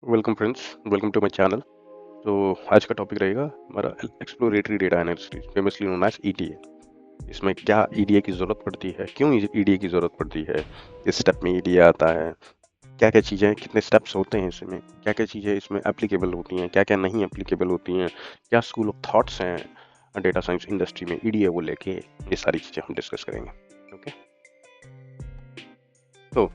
Welcome friends, welcome to my channel. तो आज का टॉपिक रहेगा हमारा exploratory data analysis, famously known as EDA. इसमें क्या ईडीए की ज़रूरत पड़ती है, क्यों ईडीए की ज़रूरत पड़ती है, किस स्टेप में ईडीए आता है, क्या क्या चीज़ें, कितने स्टेप्स होते हैं इसमें, क्या क्या चीज़ें इसमें एप्लीकेबल होती हैं, क्या क्या नहीं एप्लीकेबल होती हैं, क्या स्कूल ऑफ थॉट्स हैं डेटा साइंस इंडस्ट्री में ईडीए को लेके, ये सारी चीज़ें हम डिस्कस करेंगे। ओके, तो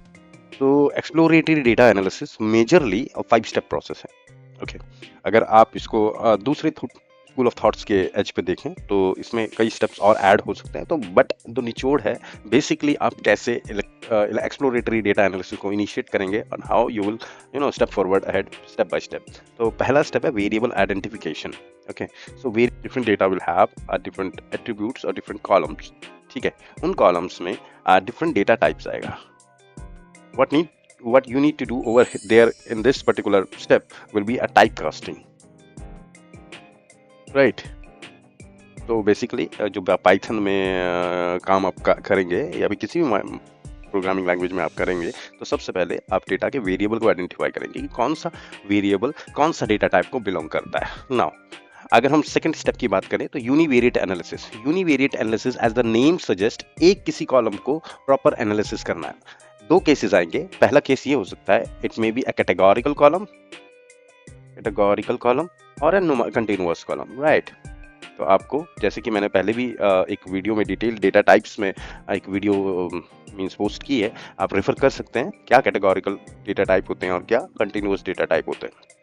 तो exploratory data analysis majorly 5 step process है। ओके, अगर आप इसको दूसरे स्कूल ऑफ थॉट्स के एज पे देखें तो इसमें कई स्टेप्स और ऐड हो सकते हैं, तो बट जो निचोड़ है बेसिकली आप कैसे एक्सप्लोरेटरी डेटा एनालिसिस को इनिशिएट करेंगे और how you will step forward ahead step by step. तो पहला स्टेप है variable identification. Okay, so different data will have different attributes और डिफरेंट कॉलम्स। ठीक है, उन कॉलम्स में डिफरेंट डेटा टाइप्स आएगा। What you need to do over there in this particular step will be a typecasting, right? तो basically जो Python में काम आप करेंगे या भी किसी भी प्रोग्रामिंग लैंग्वेज में आप करेंगे, तो सबसे पहले आप डेटा के वेरिएबल को आइडेंटिफाई करेंगे कि कौन सा वेरिएबल कौन सा डेटा टाइप को बिलोंग करता है। नाउ अगर हम सेकंड स्टेप की बात करें तो univariate analysis as the name suggest, एक किसी कॉलम को प्रॉपर एनालिसिस करना है। दो केसेस आएंगे। पहला केस ये हो सकता है, it may be a categorical column और अ कंटिन्यूअस कॉलम, राइट? तो आपको, जैसे कि मैंने पहले भी एक वीडियो में डिटेल डेटा टाइप्स में एक वीडियो मींस पोस्ट की है, आप रेफर कर सकते हैं क्या कैटेगोरिकल डेटा टाइप होते हैं और क्या कंटिन्यूअस डेटा टाइप होते हैं।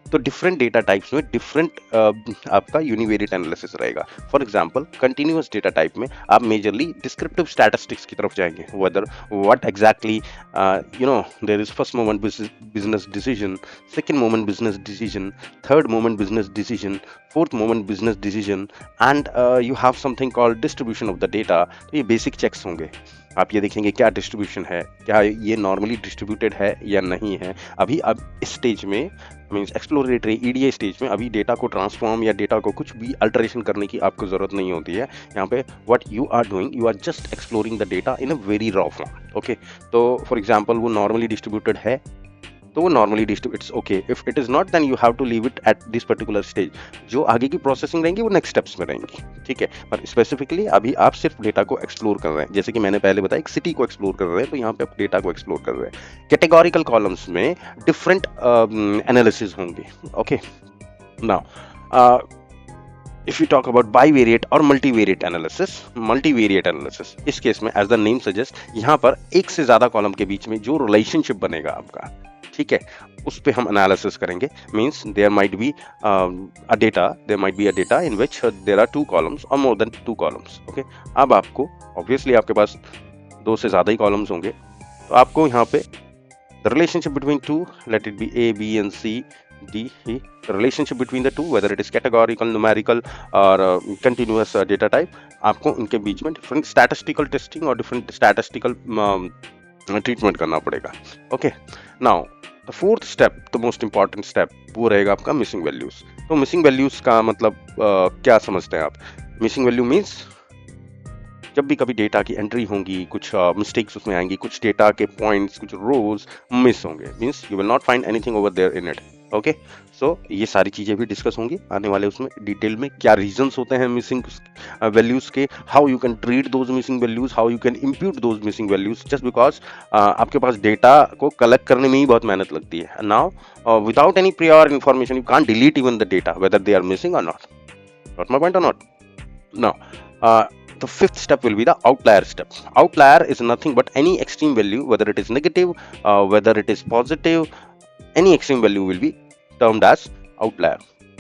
तो डिफरेंट डेटा टाइप्स में डिफरेंट आपका यूनिवेरिएट एनालिसिस रहेगा। For example continuous data type में आप मेजरली डिस्क्रिप्टिव स्टैटिस्टिक्स की तरफ जाएंगे, whether what exactly there is first moment business decision, second moment business decision, third moment business decision, fourth moment business decision, and you have something called distribution of the data. तो ये basic checks होंगे। आप ये देखेंगे क्या distribution है, क्या ये नॉर्मली डिस्ट्रीब्यूटेड है या नहीं है। अभी अब इस स्टेज में मीन्स एक्सप्लोरेटरी ईडीए स्टेज में अभी डेटा को ट्रांसफॉर्म या डेटा को कुछ भी अल्टरेशन करने की आपको जरूरत नहीं होती है। यहाँ पे what you are doing, you are just exploring the data in a very raw form. Okay, तो फॉर एग्जांपल वो नॉर्मली डिस्ट्रीब्यूटेड है तो वो normally distribute, okay. If it is not, then you have to leave it at this particular stage. जो आगे की processing रहेंगी वो नेक्स्ट स्टेप्स में रहेंगी, ठीक है। पर स्पेसिफिकली अभी आप सिर्फ डेटा को एक्सप्लोर कर रहे हैं, जैसे कि मैंने पहले बताया एक सिटी को एक्सप्लोर कर रहे हैं, तो यहाँ पे आप डेटा को एक्सप्लोर कर रहे हैं। कैटेगोरिकल कॉलम्स में डिफरेंट एनालिसिस होंगे। Okay, now if you talk about bivariate और मल्टीवेरिएट एनालिसिस, इस केस में एज द नेम सजेस्ट, यहाँ पर एक से ज्यादा कॉलम के बीच में जो रिलेशनशिप बनेगा आपका, ठीक है, उस पे हम एनालिसिस करेंगे। Means there might be a data in which there are 2 columns और मोर देन 2 कॉलम्स। ओके, अब आपको ऑब्वियसली आपके पास 2 से ज्यादा ही कॉलम्स होंगे, तो आपको यहाँ पे the relationship between two, let it be A, B and C, D, E, the relationship between the two, whether it is categorical, numerical or continuous data type, आपको इनके बीच में different statistical testing और different statistical treatment करना पड़ेगा। Okay, now the fourth step, the most important step, वो रहेगा आपका missing values. तो मिसिंग वैल्यूज का मतलब क्या समझते हैं आप? मिसिंग वैल्यू मीन्स जब भी कभी डेटा की एंट्री होंगी, कुछ मिस्टेक्स उसमें आएंगी, कुछ डेटा के पॉइंट्स, कुछ रोज मिस होंगे, means you will not find anything over there in it. Okay, so ये सारी चीजें भी डिस्कस होंगी आने वाले उसमें डिटेल में, क्या रीजंस होते हैं मिसिंग वैल्यूज के, how you can treat those missing values, how you can impute those missing values, just because आपके पास डेटा को कलेक्ट करने में ही बहुत मेहनत लगती है। Now without any prior information you can't delete even the data whether they are missing और not. Got my point or not? Now, the fifth step will be the outlier step. Outlier is nothing but any extreme value, whether it is negative, whether it is positive, any extreme value will be termed as outlier.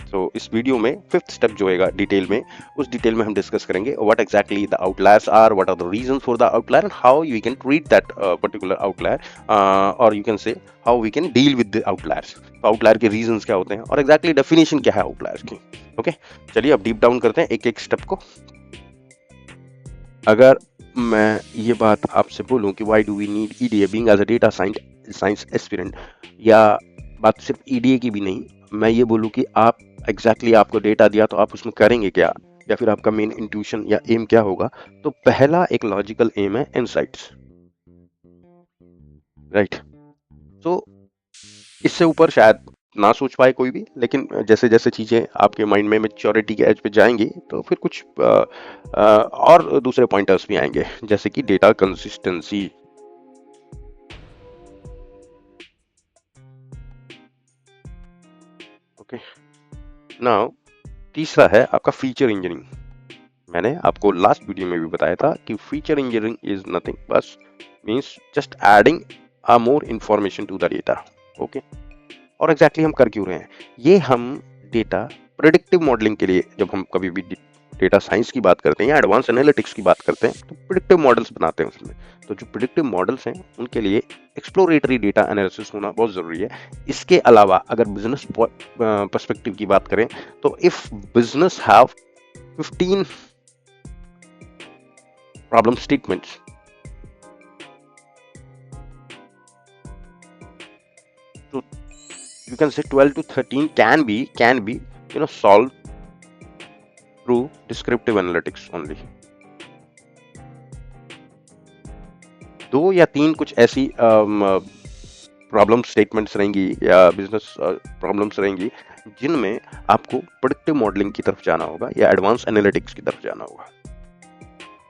So इस video में fifth step जो होगा detail में, उस detail में हम discuss करेंगे what exactly the outliers are, what are the reasons for the outlier and how you can treat that particular outlier, or you can say how we can deal with the outliers. तो outlier के reasons क्या होते हैं और exactly definition क्या है outliers की। Okay, चलिए अब डीप डाउन करते हैं एक एक स्टेप को। अगर मैं ये बात आपसे बोलूं कि why do we need EDA being as a data science aspirant, या बात सिर्फ ईडीए की भी नहीं, मैं ये बोलूं कि आप एग्जैक्टली आपको डेटा दिया तो आप उसमें करेंगे क्या, या फिर आपका मेन इंट्यूशन या एम क्या होगा। तो पहला एक लॉजिकल एम है इनसाइट्स, राइट? तो इससे ऊपर शायद ना सोच पाए कोई भी, लेकिन जैसे जैसे चीजें आपके माइंड में मेच्योरिटी के एज पे जाएंगी तो फिर कुछ और दूसरे पॉइंटर्स भी आएंगे, जैसे कि डेटा कंसिस्टेंसी। ओके, नाउ तीसरा है आपका फीचर इंजीनियरिंग। मैंने आपको लास्ट वीडियो में भी बताया था कि फीचर इंजीनियरिंग इज नथिंग बस means just adding a more information to the data. Okay, और एग्जैक्टली हम कर क्यों रहे हैं ये? हम डेटा प्रेडिक्टिव मॉडलिंग के लिए, जब हम कभी भी डेटा साइंस की बात करते हैं या एडवांस एनालिटिक्स की बात करते हैं तो प्रेडिक्टिव मॉडल्स बनाते हैं उसमें। तो जो प्रेडिक्टिव मॉडल्स हैं उनके लिए एक्सप्लोरेटरी डेटा एनालिसिस होना बहुत जरूरी है। इसके अलावा अगर बिजनेस पर्सपेक्टिव की बात करें तो if business have 15 problem statements, so you can say 12 to 13 can be solved through descriptive analytics only। दो या तीन कुछ ऐसी प्रॉब्लम स्टेटमेंट्स रहेंगी या बिजनेस प्रॉब्लम्स रहेंगी जिनमें आपको प्रेडिक्टिव मॉडलिंग की तरफ जाना होगा या एडवांस एनालिटिक्स की तरफ जाना होगा।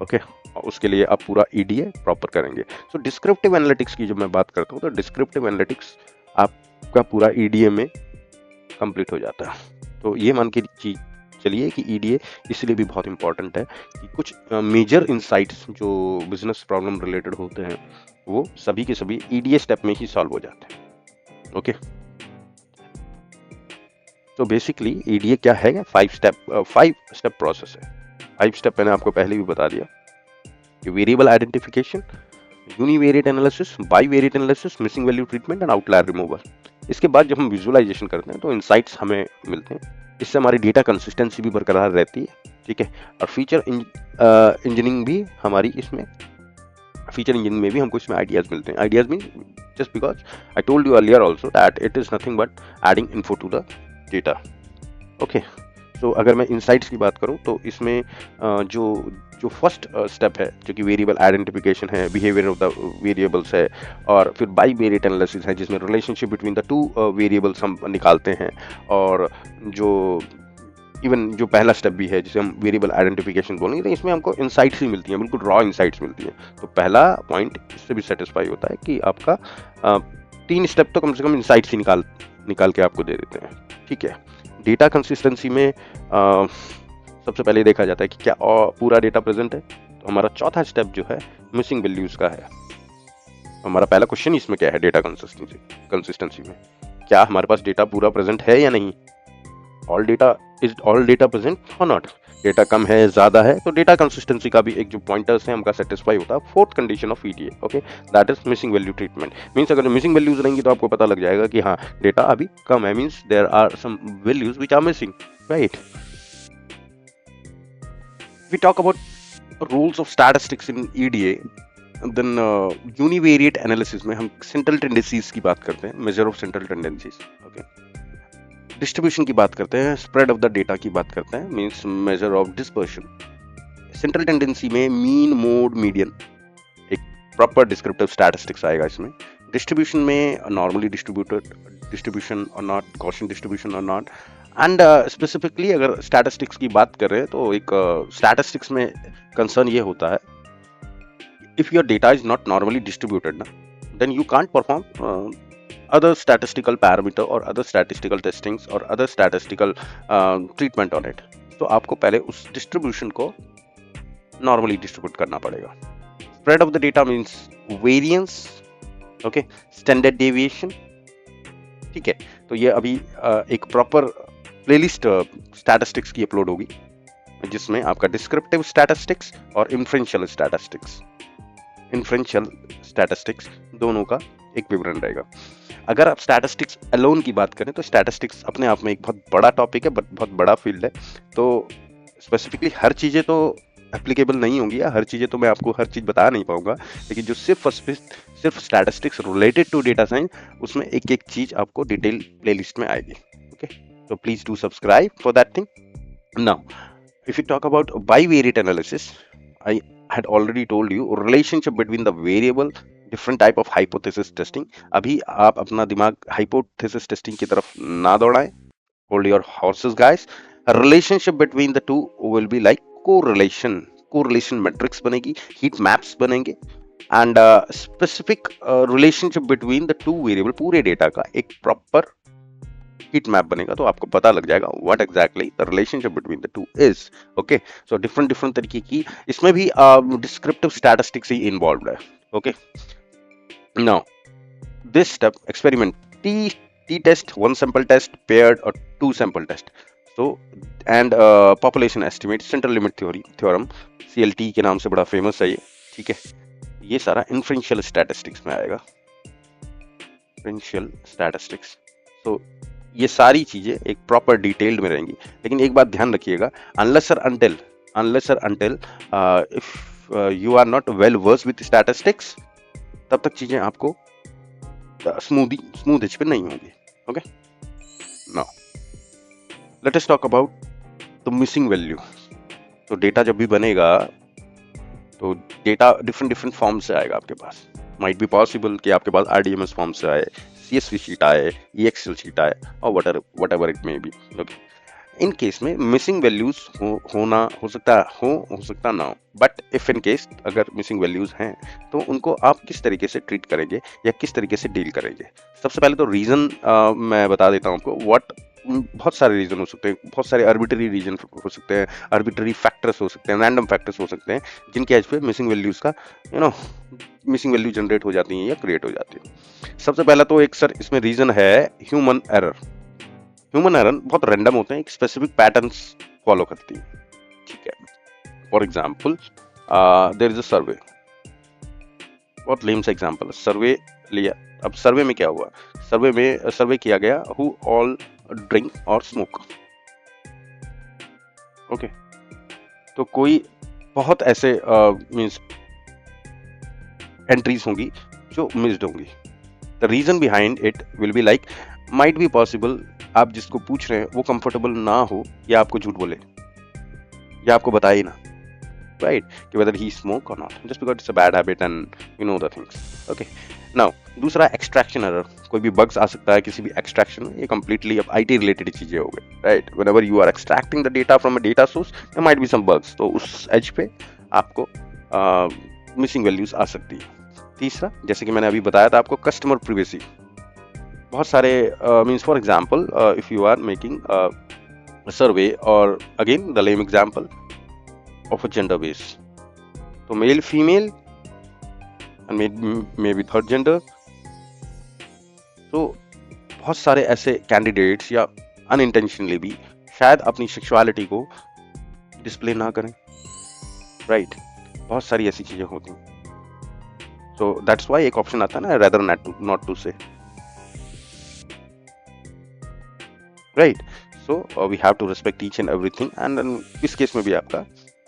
ओके, उसके लिए आप पूरा ईडीए प्रॉपर करेंगे। सो डिस्क्रिप्टिव एनालिटिक्स की जब मैं बात करता हूँ तो डिस्क्रिप्टिव एनालिटिक्स आपका पूरा ईडीए में कंप्लीट हो जाता है। तो ये मान के चलिए कि ईडीए इसलिए भी बहुत इंपॉर्टेंट है कि कुछ मेजर इंसाइट्स जो बिजनेस प्रॉब्लम रिलेटेड होते हैं वो सभी के सभी ईडीए स्टेप में ही सॉल्व हो जाते हैं। ओके, तो बेसिकली ईडीए क्या है? 5 स्टेप प्रोसेस है। 5 स्टेप मैंने आपको पहले भी बता दिया कि variable identification, univariate analysis, bivariate analysis, missing value treatment and outlier removal. इसके बाद जब हम विजुअलाइजेशन करते हैं तो इंसाइट्स हमें मिलते हैं, इससे हमारी डेटा कंसिस्टेंसी भी बरकरार रहती है। ठीक है, और फीचर इंजीनियरिंग भी हमारी इसमें, फीचर इंजीनियरिंग में भी हमको इसमें आइडियाज मिलते हैं। Ideas mean just because I told you earlier also that it is nothing but adding info to the data. Okay, तो अगर मैं इनसाइट्स की बात करूं तो इसमें जो फर्स्ट स्टेप है जो कि वेरिएबल आइडेंटिफिकेशन है, बिहेवियर ऑफ द वेरिएबल्स है, और फिर बाईवेरिएट एनालिसिस है जिसमें relationship between the two variables हम निकालते हैं, और जो इवन जो पहला स्टेप भी है जिसे हम वेरिएबल आइडेंटिफिकेशन बोलेंगे तो इसमें हमको इनसाइट्स ही मिलती हैं, बिल्कुल रॉ इनसाइट्स मिलती हैं। तो पहला पॉइंट इससे भी सेटिस्फाई होता है कि आपका 3 स्टेप तो कम से कम इनसाइट्स ही निकाल के आपको दे देते हैं। ठीक है, डेटा कंसिस्टेंसी में सबसे पहले देखा जाता है कि क्या पूरा डेटा प्रेजेंट है। तो हमारा चौथा स्टेप जो है मिसिंग वैल्यूज का है। हमारा पहला क्वेश्चन इसमें क्या है? डेटा कंसिस्टेंसी में क्या हमारे पास डेटा पूरा प्रेजेंट है या नहीं? ऑल डेटा प्रेजेंट और नॉट? डेटा कम है, ज्यादा है, तो डेटा कंसिस्टेंसी का भी एक जो पॉइंटर्स है हमका सेटिस्फाई होता है। Fourth condition of EDA, okay, that is missing value treatment. Means अगर मिसिंग वैल्यूज रहेंगी तो आपको पता लग जाएगा कि हाँ डेटा अभी कम है, means there are some values which are missing, right? We talk about rules of statistics in EDA, then univariate analysis में हम central tendencies की बात करते हैं, measure of central tendencies, okay? Distribution की बात करते हैं, स्प्रेड ऑफ द डेटा की बात करते हैं, means measure of dispersion. Central tendency में मीन, मोड, मीडियन, एक प्रॉपर डिस्क्रिप्टिव स्टैटिस्टिक्स आएगा इसमें। डिस्ट्रीब्यूशन में नॉर्मली डिस्ट्रीब्यूटेड डिस्ट्रीब्यूशन और नॉट, गॉसियन डिस्ट्रीब्यूशन और नॉट, एंड स्पेसिफिकली अगर स्टैटिस्टिक्स की बात करें तो एक स्टैटिस्टिक्स में कंसर्न ये होता है if your data is not normally distributed ना, then you can't perform other statistical parameter or other statistical testings or other statistical treatment on it। तो आपको पहले उस डिस्ट्रीब्यूशन को नॉर्मली डिस्ट्रीब्यूट करना पड़ेगा। Spread of the data means variance, okay, standard deviation. ठीक है, तो ये अभी एक प्रॉपर प्लेलिस्ट स्टैटिस्टिक्स की अपलोड होगी जिसमें आपका डिस्क्रिप्टिव स्टैटिस्टिक्स और इन्फ्रेंशियल स्टैटिस्टिक्स दोनों का एक विवरण रहेगा। अगर आप स्टैटिस्टिक्स अलोन की बात करें तो स्टैटिस्टिक्स अपने आप में एक बहुत बड़ा टॉपिक है, बहुत बड़ा फील्ड है। तो स्पेसिफिकली हर चीज़ें तो एप्लीकेबल नहीं होंगी या हर चीज़ें तो मैं आपको हर चीज़ बता नहीं पाऊंगा, लेकिन जो सिर्फ statistics related to data science उसमें एक एक चीज़ आपको डिटेल प्लेलिस्ट में आएगी। ओके, तो please do subscribe for that thing. Now if you talk about bivariate analysis, I had already told you relationship between the variable different type of hypothesis testing. अभी आप अपना दिमाग हाइपोथेसिस टेस्टिंग की तरफ ना दौड़ाएं। Hold your horses guys. Relationship between the two will be like correlation matrix बनेगी, heat maps बनेंगे, and specific relationship between the two variable, पूरे डेटा का एक प्रॉपर हीट मैप बनेगा, तो आपको पता लग जाएगा what exactly the relationship between the two is. Okay, so different different तरीके की इसमें भी डिस्क्रिप्टिव स्टैटिस्टिक्स ही इन्वॉल्व है। Okay, now this step experiment t test, one sample test, paired or two sample test, so and population estimate, central limit theorem, CLT के नाम से बड़ा famous है ये। ठीक है, ये सारा इन्फ्रेंशियल स्टैटिस्टिक्स में आएगा, इन्फ्रेंशियल स्टैटिस्टिक्स। तो ये सारी चीजें एक प्रॉपर डिटेल्ड में रहेंगी, लेकिन एक बात ध्यान रखिएगा, unless or until if you are not well versed with statistics, तब तक चीजें आपको स्मूथ एज पे नहीं होंगी। Okay, now let us talk about the missing value. तो डेटा जब भी बनेगा तो डेटा डिफरेंट फॉर्म से आएगा आपके पास। माइट बी पॉसिबल कि आपके पास RDMS फॉर्म से आए, CSV शीट आए, EXL शीट आए, और what ever it may be. Okay, in case में मिसिंग वैल्यूज हो सकता ना हो, बट इफ इन केस अगर मिसिंग वैल्यूज हैं तो उनको आप किस तरीके से ट्रीट करेंगे या किस तरीके से डील करेंगे। सबसे पहले तो रीजन मैं बता देता हूँ आपको। बहुत सारे रीजन हो सकते हैं, बहुत सारे आर्बिट्ररी रीजन हो सकते हैं, आर्बिट्ररी फैक्टर्स हो सकते हैं, रैंडम फैक्टर्स हो सकते हैं, जिनके एज पे मिसिंग वैल्यूज का मिसिंग वैल्यू जनरेट हो जाती है या क्रिएट हो जाती है। सबसे पहला तो एक सर इसमें रीजन है ह्यूमन एरर। ह्यूमन एरर बहुत रैंडम होते हैं, एक स्पेसिफिक पैटर्न्स फॉलो करती है। ठीक है, for example there is a survey, बहुत लेम सा एग्जांपल, सर्वे लिया। अब सर्वे में क्या हुआ, सर्वे किया गया हु ऑल ड्रिंक और स्मोक। ओके, तो कोई बहुत ऐसे मींस एंट्रीज होंगी जो मिस्ड होंगी। The reason behind it will be like, might be possible आप जिसको पूछ रहे हैं वो कंफर्टेबल ना हो या आपको झूठ बोले या आपको बताए ना, राइट, कि whether he smoke or not, just because it's a bad habit and you know the things. Okay, now दूसरा एक्सट्रैक्शन एरर। कोई भी बग्स आ सकता है किसी भी एक्सट्रैक्शन में, ये कंप्लीटली अब IT रिलेटेड चीजें हो गई, right. Whenever you are extracting the data from a data source there might be some bugs, तो उस एज पे आपको मिसिंग वैल्यूज आ सकती है। तीसरा, जैसे कि मैंने अभी बताया था आपको, कस्टमर प्रिवेसी। बहुत सारे means for example if you are making survey, और again the lame example of a gender base, तो male female and may be third gender, तो बहुत सारे ऐसे कैंडिडेट्स या अनइंटेंशनली भी शायद अपनी सेक्सुअलिटी को डिस्प्ले ना करें, राइट, बहुत सारी ऐसी चीजें होती हैं। सो दैट्स व्हाई एक ऑप्शन आता है ना, rather not to say, right. So we have to respect each and everything, and इस केस में भी आपका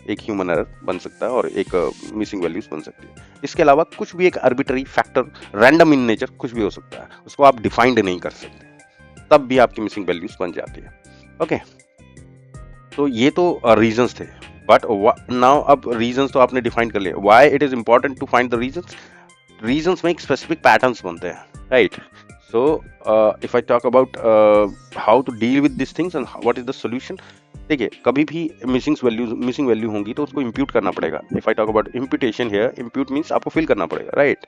एक ह्यूमन एरर बन सकता है और एक मिसिंग वैल्यूज बन सकती है। इसके अलावा कुछ भी एक arbitrary factor, random in nature, कुछ भी हो सकता है, उसको आप डिफाइंड नहीं कर सकते, तब भी आपकी मिसिंग वैल्यूज बन जाती है। ओके, तो ये तो रीजंस थे, बट नाउ अब रीजंस तो आपने डिफाइन कर लिया, why it is important to find the reasons. Reasons में एक स्पेसिफिक पैटर्न्स बनते हैं, right. So if I talk about how to deal with these things and what is the solution, देखिए, कभी भी मिसिंग वैल्यू होंगी तो उसको इम्प्यूट करना पड़ेगा। If I talk about imputation here, impute means आपको फिल करना पड़ेगा, राइट।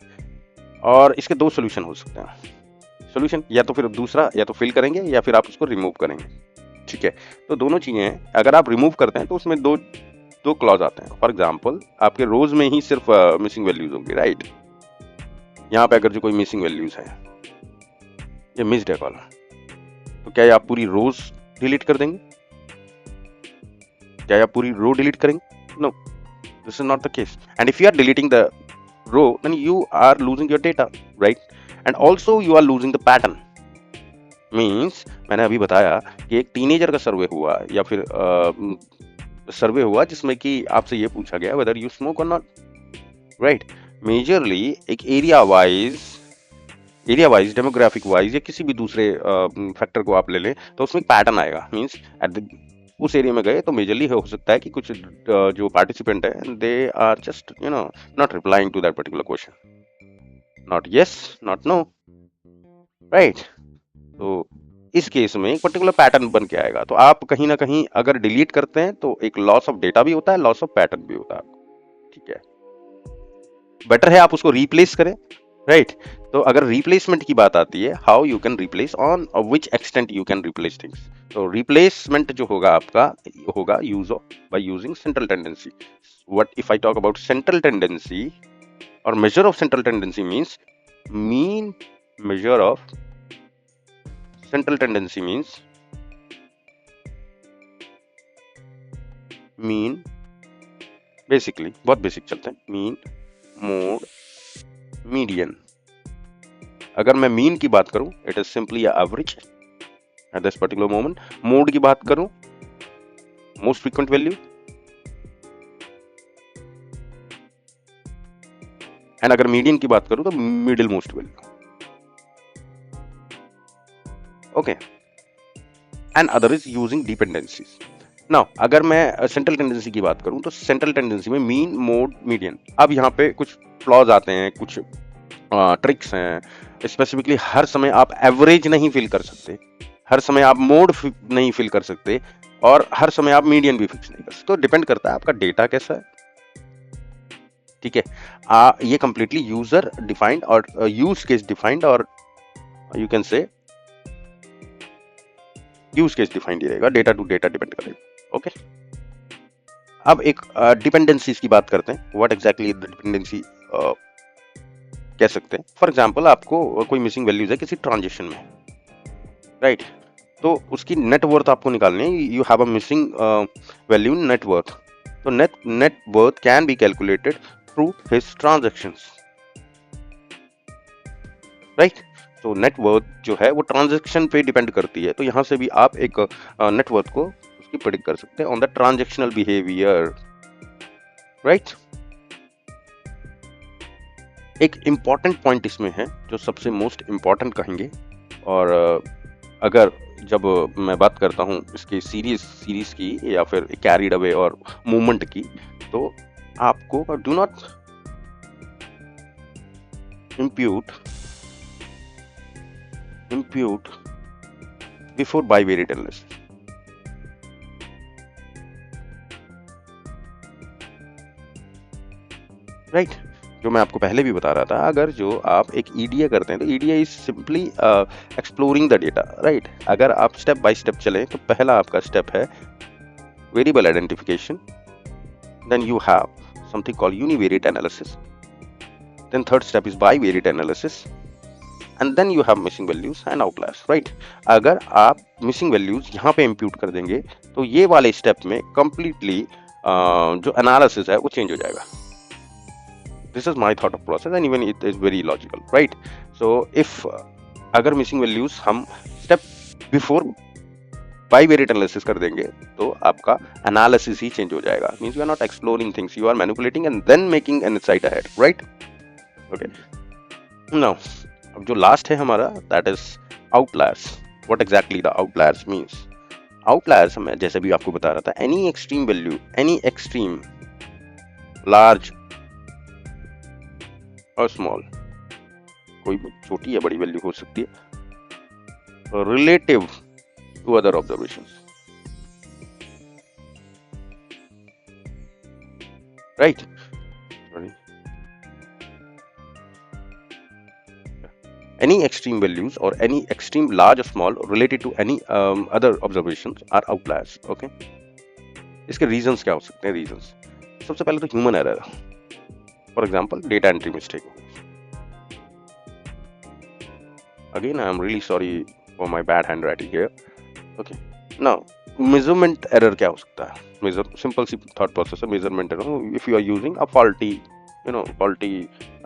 और इसके दो सोल्यूशन हो सकते हैं। सोल्यूशन या तो फिर दूसरा, या तो फिल करेंगे या फिर आप उसको रिमूव करेंगे। ठीक है, तो दोनों चीजें हैं। अगर आप रिमूव करते हैं तो उसमें दो क्लॉज आते हैं। फॉर एग्जाम्पल, आपके रोज में ही सिर्फ मिसिंग वैल्यूज होंगी, राइट। यहाँ पे अगर जो कोई मिसिंग वैल्यूज है, ये मिस्ड है कॉलम, तो क्या आप पूरी रोज डिलीट कर देंगे? क्या आप पूरी रो डिलीट करेंगे? No, this is not the case. And if you are deleting the row, then you are losing your data, right, and also you are losing the pattern. Means मैंने अभी बताया कि एक टीनेजर का survey हुआ या फिर सर्वे हुआ जिसमें कि आपसे ये पूछा गया वेदर यू स्मोक और नॉट, राइट। मेजरली एक एरिया वाइज, डेमोग्राफिक वाइज या किसी भी दूसरे फैक्टर को आप ले लें तो उसमें एक पैटर्न आएगा। मींस उस एरिया में गए तो मेजरली हो सकता है कि कुछ जो पार्टिसिपेंट है, they are just not replying to that particular question, not yes, not no, right. तो इस केस में एक पर्टिकुलर पैटर्न बन के आएगा। तो आप कहीं ना कहीं अगर डिलीट करते हैं तो एक लॉस ऑफ डेटा भी होता है, लॉस ऑफ पैटर्न भी होता है, ठीक है। बेटर है आप उसको रिप्लेस करें, राइट। तो अगर रिप्लेसमेंट की बात आती है, how you can replace, on which extent you can replace things. तो रिप्लेसमेंट जो होगा आपका, होगा use of by using central tendency. What if I talk about central tendency और measure of central tendency means mean measure of central tendency means mean, basically बहुत basic चलते हैं, mean mode median. अगर मैं मीन की बात करूं, it is simply average eight this particular moment. Mode की बात करूं, मोस्ट फ्रीक्वेंट वैल्यू, एंड अगर मीडियन की बात करूं तो middle most value, okay. And other is using dependencies. Now अगर मैं सेंट्रल टेंडेंसी की बात करूं तो सेंट्रल टेंडेंसी में मीन मोड मीडियन, अब यहाँ पे कुछ फ्लॉज आते हैं, कुछ ट्रिक्स हैं। स्पेसिफिकली हर समय आप एवरेज नहीं फिल कर सकते, हर समय आप मोड नहीं फिल कर सकते, और हर समय आप मीडियन भी फिक्स नहीं कर सकते। तो डिपेंड करता है आपका डेटा कैसा है, ठीक है। ये कंप्लीटली यूजर डिफाइंड और यूज केस डिफाइंड, और you can say use case defined ही रहेगा, डेटा टू डेटा डिपेंड करेगा, ओके। अब एक डिपेंडेंसीज की बात करते हैं। व्हाट एग्जैक्टली डिपेंडेंसी कह सकते हैं। फॉर एग्जांपल आपको कोई मिसिंग वैल्यूज है किसी ट्रांजेक्शन में, राइट। तो उसकी नेट वर्थ आपको निकालनी है। You have a missing value net worth. तो net worth can be calculated through his transactions, right. तो नेट वर्थ जो है वो ट्रांजैक्शन पे डिपेंड करती है। तो यहां से भी आप एक नेट वर्थ को उसकी प्रेडिक्ट कर सकते हैं on the transactional behaviour, right. एक इम्पॉर्टेंट पॉइंट इसमें है जो सबसे मोस्ट इम्पॉर्टेंट कहेंगे, और अगर जब मैं बात करता हूँ इसकी सीरीज की या फिर कैरीड अवे और मूवमेंट की, तो आपको do not impute before bivariate analysis, right. जो मैं आपको पहले भी बता रहा था, अगर जो आप एक ईडीए करते हैं तो EDA is simply exploring the data, right. अगर आप स्टेप बाय स्टेप चलें तो पहला आपका स्टेप है variable identification, then you have something called univariate analysis, then third step is bivariate analysis, and then you have missing values and outliers, right. अगर आप missing values यहाँ पे इंप्यूट कर देंगे तो ये वाले स्टेप में कंप्लीटली जो एनालिसिस है वो चेंज हो जाएगा। This is my thought of process and even it is very logical, right? So if अगर मिसिंग वैल्यूज हम स्टेप बिफोर बाइवेरिएट एनालिसिस कर देंगे तो आपका एनालिसिस ही चेंज हो जाएगा। Means you are not exploring things, you are manipulating and then making an insight ahead, right. Okay, now अब जो लास्ट है हमारा, that is outliers. What exactly the outliers means. Outliers मैं जैसे भी आपको बता रहा था, any extreme value, any extreme large और स्मॉल, कोई छोटी या बड़ी वैल्यू हो सकती है, relative to other observations, right. Any extreme values or any extreme large or small related to any other observations are outliers, okay? इसके reasons क्या हो सकते हैं? reasons सबसे पहले तो human error, for example data entry mistake. Again, I am really sorry for my bad handwriting here, okay? Now measurement error क्या हो सकता है? Simple thought process, measurement error if you are using a faulty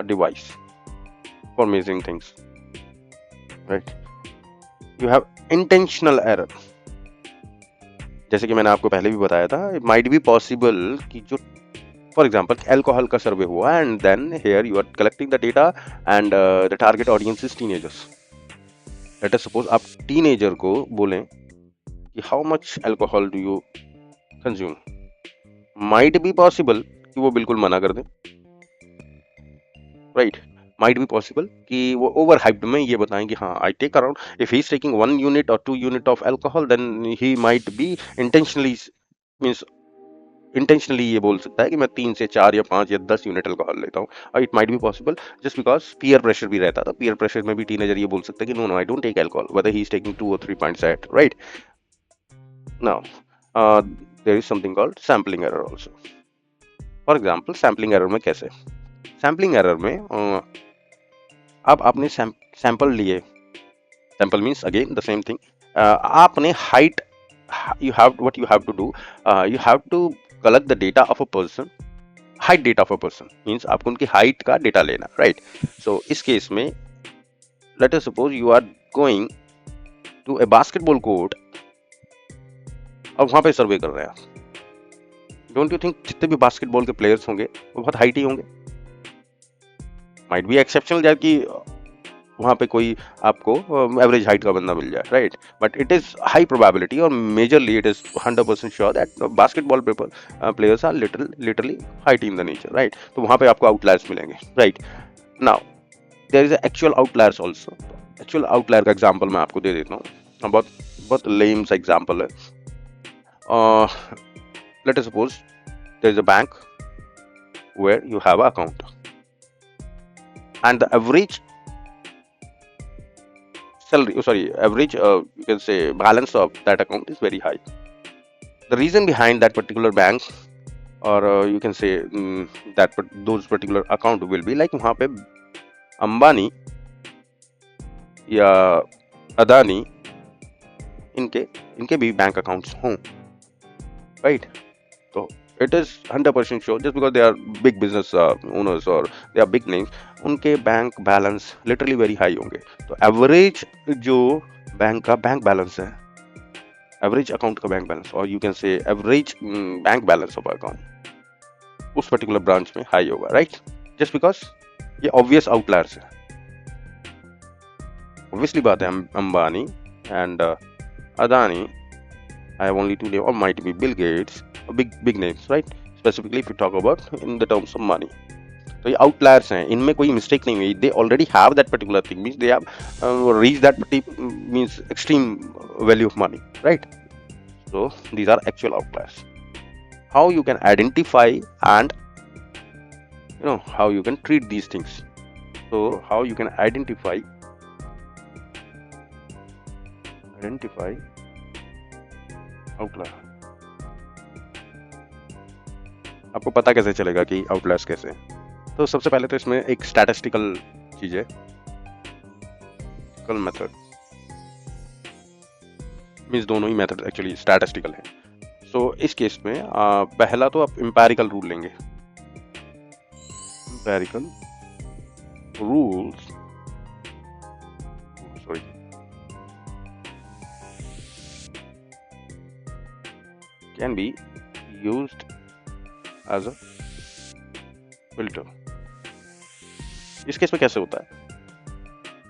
device for measuring things, right? You have intentional error, जैसे कि मैंने आपको पहले भी बताया था, it might be possible कि जो फॉर एग्जाम्पल एल्कोहल का सर्वे हुआ and then here you are collecting the data and the target audience is teenagers. Let us suppose आप टीनेजर को बोलें कि how much alcohol do you consume, might be possible कि वो बिल्कुल मना कर दे, राइट। माइट बी पॉसिबल कि वो ओवर हाइप्ड में ये बताएं कि हाँ I take around, if he is taking 1 unit और 2 unit of alcohol then he might be intentionally, means intentionally ये बोल सकता है कि मैं 3 से 4 या 5 या 10 यूनिट अल्कोहल लेता हूँ। और it might be possible just because peer pressure भी रहता था, पीयर प्रेशर में भी टीनेजर ये बोल सकता है कि no no I don't take alcohol, whether he is taking 2 or 3 pints at right now. uh, there is something called sampling error also. For example sampling error में कैसे, सैम्पलिंग एरर में अब आपने सैंपल लिए, sample means again the same thing, आपने height, you have what you have to do, you have to collect the data of a person, height data of a person means आपको उनकी height का data लेना, right? सो इस case में let us suppose you are going to a basketball court, अब वहां पे सर्वे कर रहे हैं, डोंट यू थिंक जितने भी बास्केटबॉल के प्लेयर्स होंगे वो बहुत हाइट ही होंगे? माइट बी एक्सेप्शनल जाए कि वहां पे कोई आपको एवरेज हाइट का बंदा मिल जाए, right? But it is high probability और majorly it is 100% sure that basketball players are literally height in the nature, right? तो वहां पे आपको आउटलायर्स मिलेंगे, right? Now there is actual outliers also. Actual outlier का एग्जाम्पल मैं आपको दे देता हूँ, बहुत बहुत लेम सा एग्जाम्पल है। Let us suppose there is a bank where you have a account and the average salary, average you can say balance of that account is very high. The reason behind that particular bank or you can say those particular account will be like वहाँ पे अंबानी या अदानी इनके इनके भी bank accounts हों, right? तो it is 100% sure just because they are big business owners or they are big names, उनके bank balance literally very high होंगे। तो एवरेज जो बैंक का बैंक बैलेंस है, एवरेज अकाउंट का बैंक बैलेंस और यू कैन से average bank balance of account उस पर्टिकुलर ब्रांच में हाई होगा, राइट? जस्ट बिकॉज ये ऑब्वियस आउटलायर्स है, ऑब्वियसली बात है। Ambani and Adani, I have only two names, or might be Bill Gates, big names, right? Specifically if you talk about in the terms of money. तो ये outliers हैं, इनमें कोई mistake नहीं हुई। They already have that particular thing, means they have reach that means extreme value of money, right? So these are actual outliers. How you can identify and you know how you can treat these things. So how you can identify outlier, आपको पता कैसे चलेगा कि outliers कैसे हैं? तो सबसे पहले तो इसमें एक स्टैटिस्टिकल चीज है, स्टैटिस्टिकल मेथड मींस दोनों ही मेथड एक्चुअली स्टैटिस्टिकल है। सो इस केस में पहला तो आप एम्पिरिकल रूल लेंगे, empirical rules can be used as a filter। इस केस में कैसे होता है,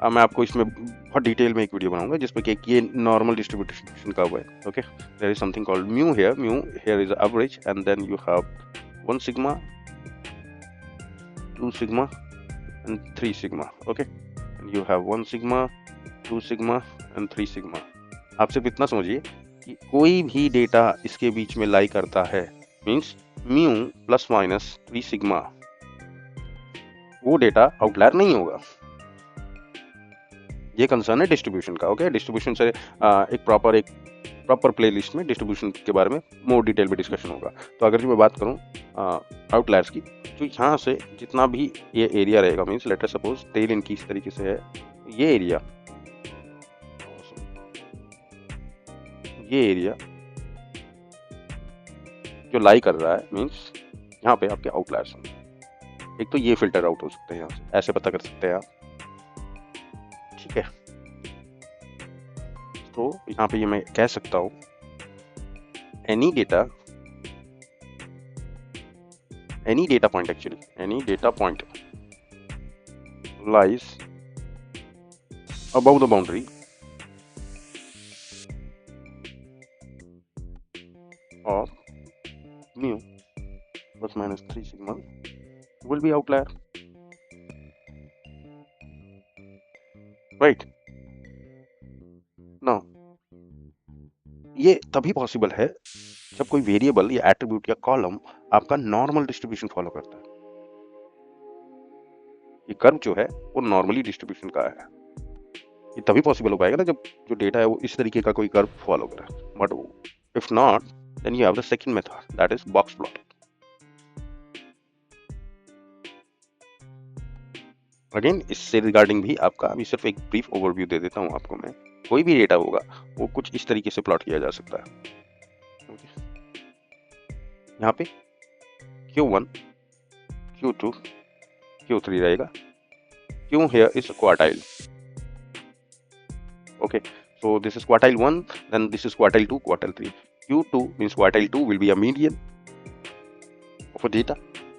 अब मैं आपको इसमें बहुत डिटेल में एक वीडियो बनाऊंगा जिसमें कि ये नॉर्मल डिस्ट्रीब्यूशन का हुआ है। Okay, there is something called mu here is average and then you have 1 sigma, 2 sigma and 3 sigma. Okay, you have 1 sigma, 2 sigma and 3 sigma. आप सिर्फ इतना समझिए कि कोई भी डेटा इसके बीच में लाई करता है means mu plus minus 3 sigma, वो डेटा आउटलायर नहीं होगा। ये कंसर्न है डिस्ट्रीब्यूशन का। ओके, डिस्ट्रीब्यूशन से एक प्रॉपर प्लेलिस्ट में डिस्ट्रीब्यूशन के बारे में मोर डिटेल में डिस्कशन होगा। तो अगर मैं बात करूं आउटलायर्स की, तो यहाँ से जितना भी ये एरिया रहेगा means let us suppose tail इनकी इस तरीके से है, ये एरिया जो लाई कर रहा है मींस यहाँ पे आपके आउटलायर्स हैं। एक तो ये फिल्टर आउट हो सकते हैं, यहाँ से ऐसे पता कर सकते हैं आप, ठीक है? तो यहाँ पे ये मैं कह सकता हूँ any data point actually any data point lies above the boundary of mu plus minus 3 sigma will be outlier। Right. Now ये तभी पॉसिबल है जब कोई वेरिएबल या एट्रीब्यूट या कॉलम आपका नॉर्मल डिस्ट्रीब्यूशन फॉलो करता है। ये कर्व जो है वो नॉर्मली डिस्ट्रीब्यूशन का है। ये तभी पॉसिबल हो पाएगा ना जब जो डेटा है वो इस तरीके का कोई कर्व फॉलो करे। But if not, then you have the second method, that is box plot. Again इससे रिगार्डिंग भी आपका अभी सिर्फ एक ब्रीफ ओवरव्यू दे देता हूँ आपको मैं। कोई भी डेटा होगा वो कुछ इस तरीके से प्लॉट किया जा सकता है। यहाँ पे Q1, Q2, Q3 रहेगा। Q here is quartile. Okay, so this is quartile 1, then this is quartile 2, quartile 3. Q2 means quartile 2 will be a median of a data.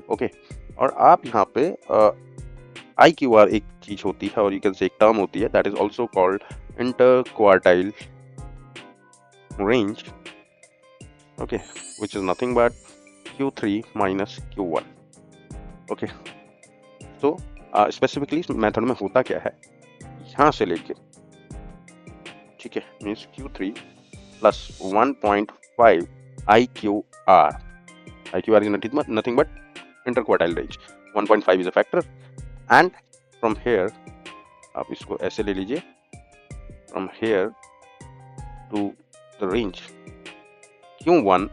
Okay, और आप यहाँ पे IQR एक चीज होती है और you can say एक टर्म होती है, that is also called interquartile range. Okay, which is nothing but Q3 minus Q1. Okay, so specifically इस मेथड में होता क्या है, यहाँ से लेके, ठीक है, means Q3 plus 1.5 IQR. IQR is nothing but interquartile range. 1.5 is a factor, and from here आप इसको ऐसे ले लीजिए, from here to the range Q1,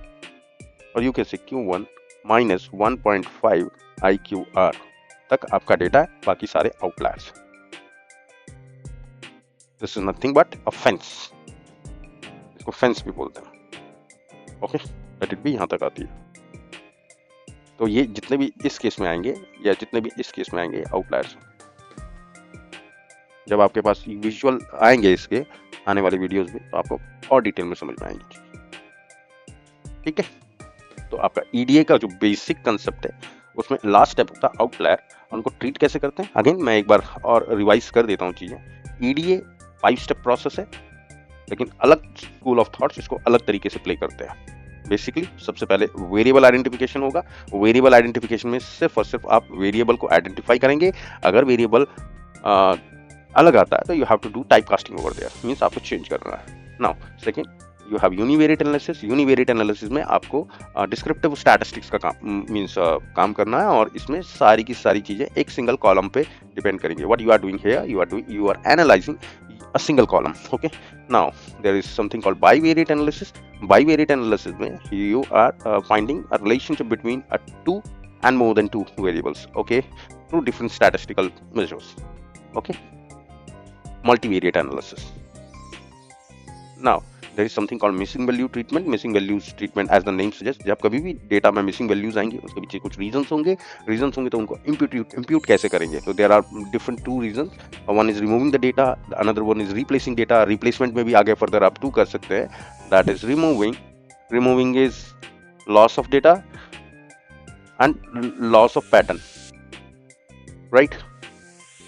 और you can say Q1 minus 1.5 IQR तक आपका डेटा है, बाकी सारे outliers. This is nothing but a fence, इसको फेंस भी बोलते हैं। ओके, दैट इट भी यहाँ तक आती है। तो ये जितने भी इस केस में आएंगे या जितने भी इस केस में आएंगे आउटलायर्स, जब आपके पास विजुअल आएंगे इसके आने वाले वीडियोस में तो आपको और डिटेल में समझ में आएंगे। ठीक है, तो आपका EDA का जो बेसिक कंसेप्ट है उसमें लास्ट स्टेप होता है आउटलायर, उनको ट्रीट कैसे करते हैं। अगेन मैं एक बार और रिवाइज कर देता हूँ चीजें। EDA 5 स्टेप प्रोसेस है, लेकिन अलग स्कूल ऑफ थॉट्स इसको अलग तरीके से प्ले करते हैं। बेसिकली सबसे पहले वेरिएबल आइडेंटिफिकेशन होगा। वेरिएबल आइडेंटिफिकेशन में सिर्फ और सिर्फ आप वेरिएबल को आइडेंटिफाई करेंगे। अगर वेरिएबल अलग आता है तो you have to do type casting over there, means आपको चेंज करना है। Now second, you have univariate analysis. Univariate analysis में आपको डिस्क्रिप्टिव स्टैटिस्टिक्स का काम मींस काम करना है, और इसमें सारी की सारी चीजें एक सिंगल कॉलम पे डिपेंड करेंगे। What you are doing here, you are analysing a single column. Okay, now there is something called bivariate analysis. Bivariate analysis में you are finding a relationship between two and more than two variables, okay, through different statistical measures. Okay, multivariate analysis. Now there is something called missing value treatment. Missing values treatment, as the name suggests, जब कभी भी data में missing values आएंगे उसके पीछे कुछ reasons होंगे तो उनको इम्प्यूट कैसे करेंगे। तो there are different 2 reasons, one is removing the data, another one is replacing data. Replacement में भी आगे फर्दर आप 2 कर सकते हैं, that is removing is loss of data and loss of pattern, right,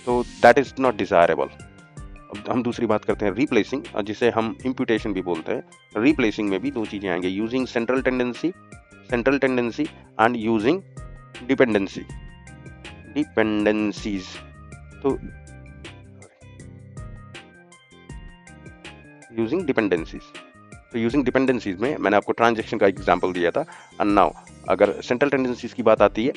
तो दैट इज नॉट डिजायरेबल। अब हम दूसरी बात करते हैं रिप्लेसिंग, जिसे हम इम्प्यूटेशन भी बोलते हैं। रिप्लेसिंग में भी 2 चीजें आएंगे, using central tendency and using dependencies. तो यूजिंग डिपेंडेंसीज में मैंने आपको ट्रांजैक्शन का एग्जांपल दिया था। एंड नाउ अगर सेंट्रल टेंडेंसीज की बात आती है,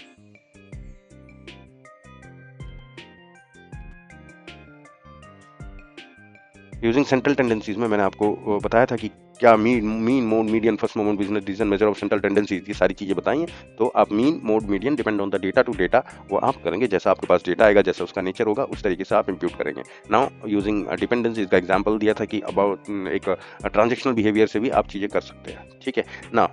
यूजिंग सेंट्रल टेंडेंसीज में मैंने आपको बताया था कि क्या mean mode median first moment business decision measure of central tendencies, ये सारी चीजें बताई हैं। तो आप mean mode median depend on the data to data, वो आप करेंगे जैसा आपके पास डेटा आएगा, जैसा उसका नेचर होगा उस तरीके से आप इंप्यूट करेंगे। नाउ यूजिंग डिपेंडेंसीज का एग्जांपल दिया था कि अबाउट एक ट्रांजेक्शनल बिहेवियर से भी आप चीजें कर सकते हैं। ठीक है, नाउ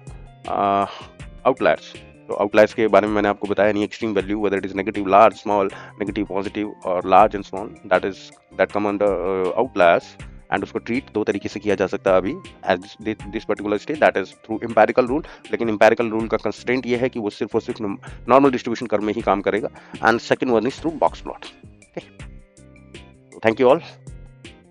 आउटलायर्स, तो आउटलायर्स के बारे में मैंने आपको बताया नहीं, extreme value whether it is negative large small, negative positive और large and small, that come under outliers. And उसको ट्रीट 2 तरीके से किया जा सकता है अभी as this particular stage, that is through empirical rule. लेकिन एम्पेरिकल रूल का कंस्ट्रेंट ये है कि वो सिर्फ और सिर्फ नॉर्मल डिस्ट्रीब्यूशन कर्व में ही काम करेगा। And second one is through box plot. Okay, thank you all.